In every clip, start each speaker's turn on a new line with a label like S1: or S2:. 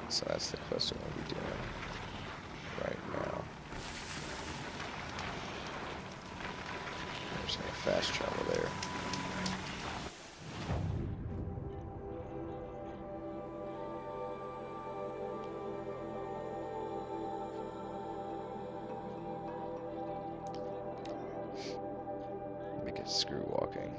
S1: So that's the quest I'm going to be doing right now. I'm just going to fast travel there. Make it screw walking.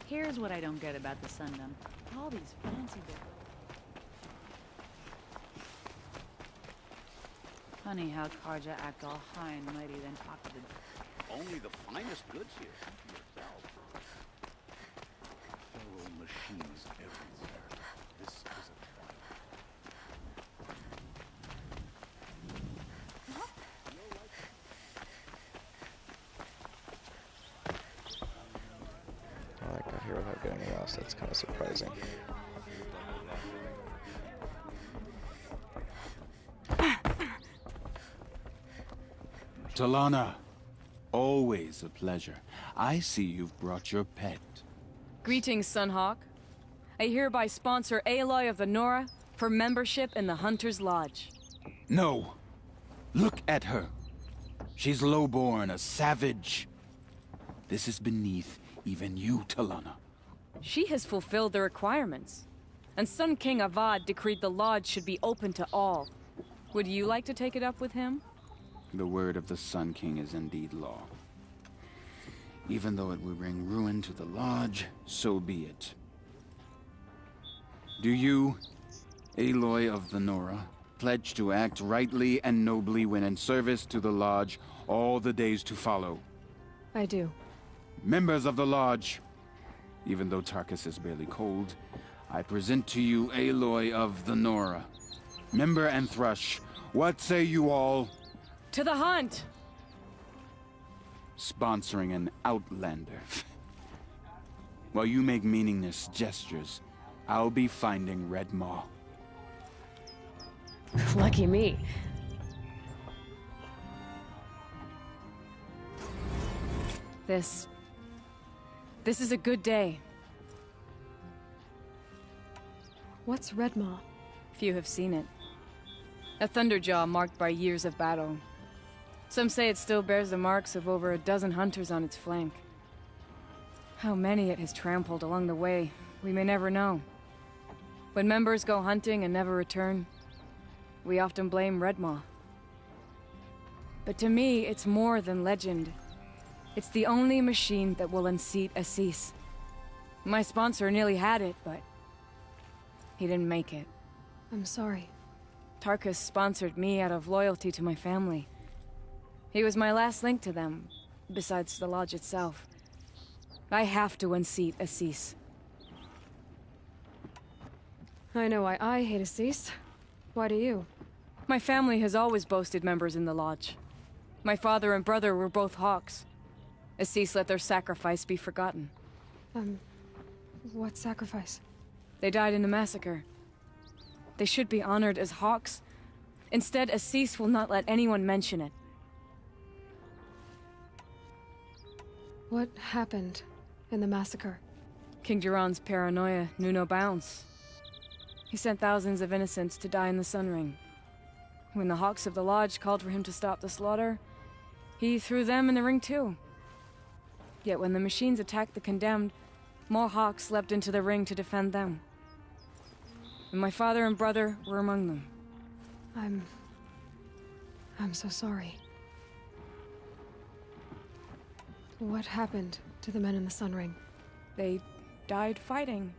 S2: Here's what I don't get about the Sundom. All these fancy Funny how Karja act all high and mighty, then talk to the...
S3: Only the finest goods here. Yourself. Fellow machines everywhere. This is a
S1: I like got here without getting lost. That's kind of surprising.
S4: Talana, always a pleasure. I see you've brought your pet.
S5: Greetings, Sunhawk. I hereby sponsor Aloy of the Nora for membership in the Hunter's Lodge.
S4: No. Look at her. She's lowborn, a savage. This is beneath even you, Talana.
S5: She has fulfilled the requirements. And Sun King Avad decreed the Lodge should be open to all. Would you like to take it up with him?
S4: The word of the Sun King is indeed law. Even though it will bring ruin to the Lodge, so be it. Do you, Aloy of the Nora, pledge to act rightly and nobly when in service to the Lodge all the days to follow?
S5: I do.
S4: Members of the Lodge, even though Tarkus is barely cold, I present to you Aloy of the Nora. Member and Thrush, what say you all?
S5: To the hunt!
S4: Sponsoring an outlander. While you make meaningless gestures, I'll be finding Red Maw.
S5: Lucky me. This is a good day.
S6: What's Red Maw?
S5: Few have seen it. A thunderjaw marked by years of battle. Some say it still bears the marks of over a dozen hunters on its flank. How many it has trampled along the way, we may never know. When members go hunting and never return, we often blame Red Maw. But to me, it's more than legend. It's the only machine that will unseat Assis. My sponsor nearly had it, but he didn't make it.
S6: I'm sorry.
S5: Tarkus sponsored me out of loyalty to my family. He was my last link to them, besides the Lodge itself. I have to unseat Assis.
S6: I know why I hate Assis. Why do you?
S5: My family has always boasted members in the Lodge. My father and brother were both Hawks. Assis let their sacrifice be forgotten.
S6: What sacrifice?
S5: They died in the massacre. They should be honored as hawks. Instead, Assis will not let anyone mention it.
S6: What happened in the massacre?
S5: King Duran's paranoia knew no bounds. He sent thousands of innocents to die in the Sun Ring. When the Hawks of the Lodge called for him to stop the slaughter, he threw them in the ring too. Yet when the machines attacked the condemned, more Hawks leapt into the ring to defend them. And my father and brother were among them.
S6: I'm so sorry. What happened to the men in the Sun Ring?
S5: They died fighting.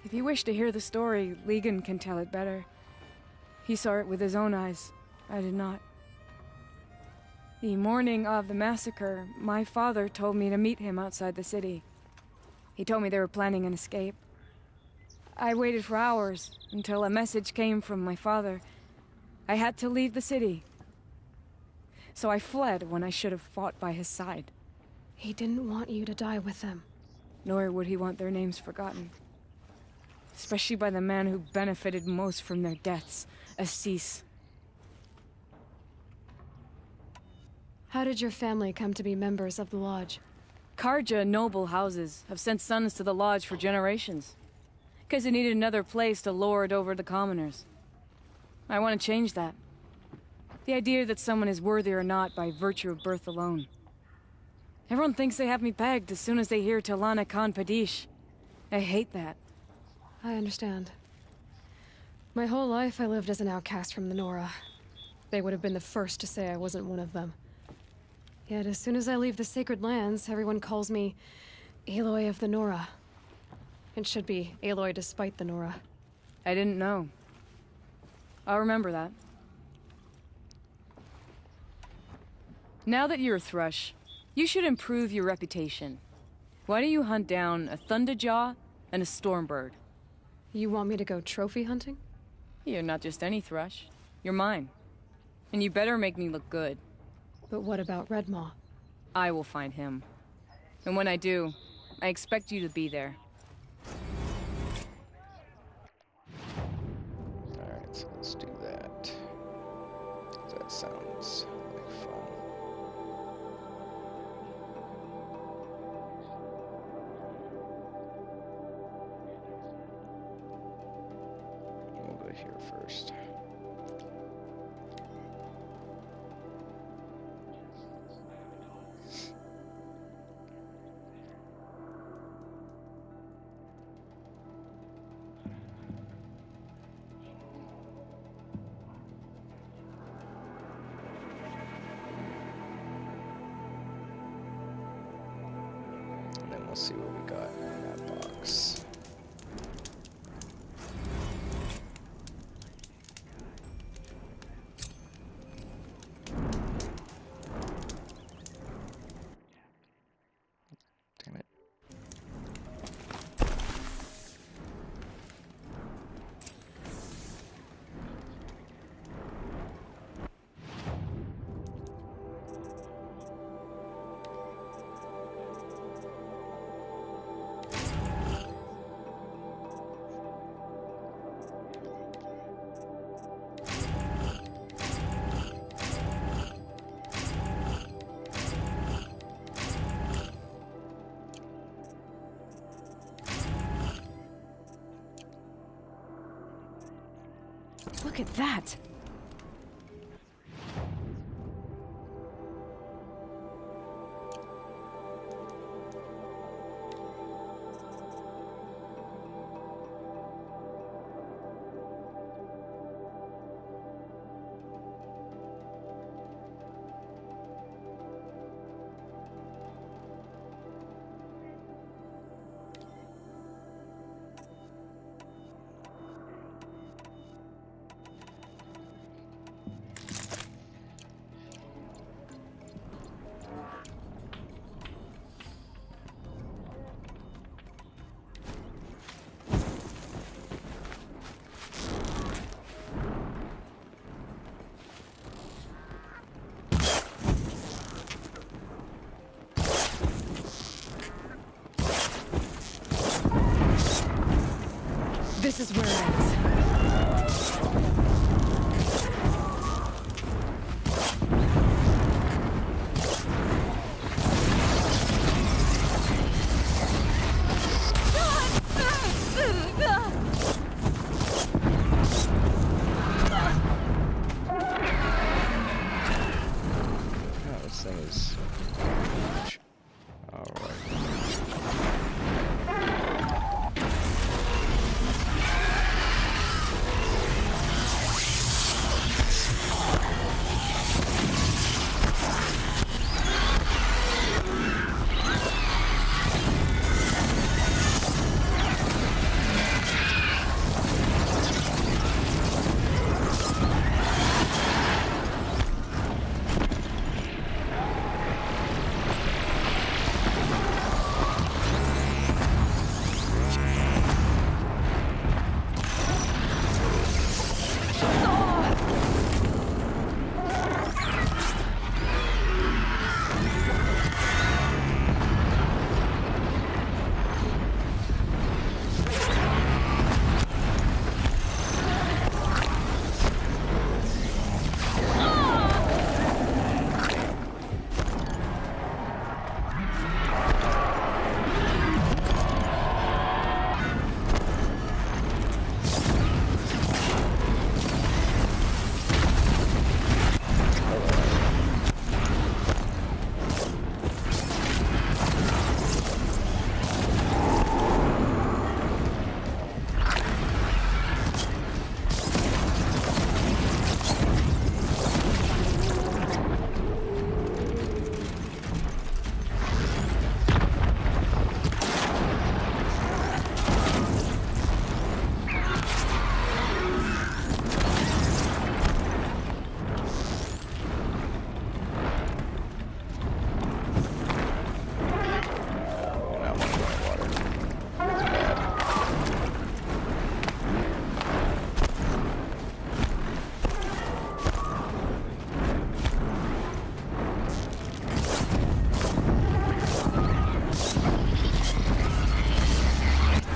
S5: If you wish to hear the story, Legan can tell it better. He saw it with his own eyes. I did not. The morning of the massacre, my father told me to meet him outside the city. He told me they were planning an escape. I waited for hours until a message came from my father. I had to leave the city. So I fled when I should have fought by his side.
S6: He didn't want you to die with them.
S5: Nor would he want their names forgotten. Especially by the man who benefited most from their deaths, Assis.
S6: How did your family come to be members of the Lodge?
S5: Karja noble houses have sent sons to the Lodge for generations. Because they needed another place to lord over the commoners. I want to change that. The idea that someone is worthy or not by virtue of birth alone. Everyone thinks they have me pegged as soon as they hear Talana Khan Padish. I hate that.
S6: I understand. My whole life I lived as an outcast from the Nora. They would have been the first to say I wasn't one of them. Yet as soon as I leave the sacred lands, everyone calls me Aloy of the Nora. It should be Aloy despite the Nora.
S5: I didn't know. I'll remember that. Now that you're a Thrush, you should improve your reputation. Why don't you hunt down a Thunderjaw and a StormBird?
S6: You want me to go trophy hunting?
S5: You're not just any Thrush. You're mine. And you better make me look good.
S6: But what about Redmaw?
S5: I will find him. And when I do, I expect you to be there.
S1: Alright, so let's do that. That sounds like fun. We'll go here first. And then we'll see what we got in that box. Damn it.
S6: Look at that! This is where it ends.
S1: Yeah, this thing is huge. Alright.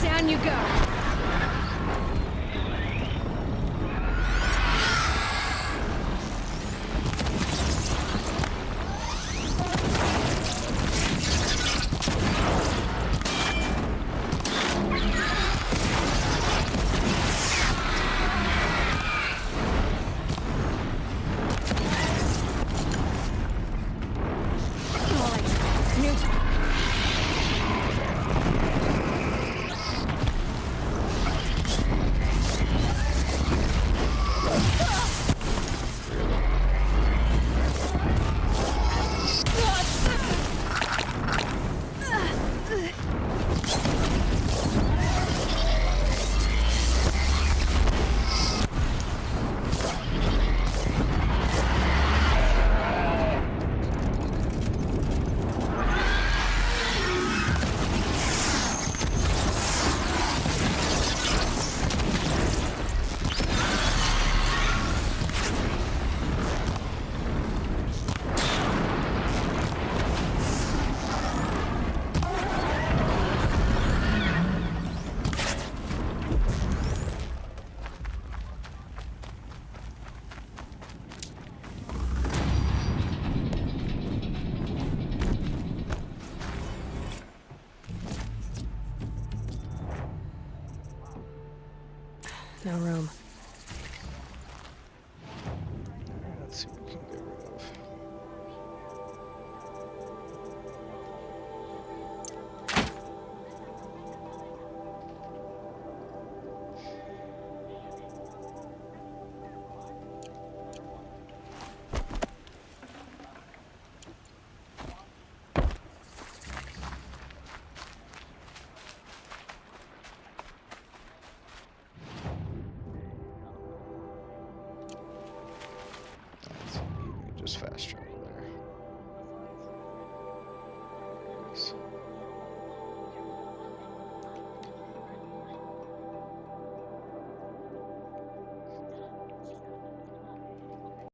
S6: Down you go. No room.
S1: Let's see what we can get rid of. Just fast travel.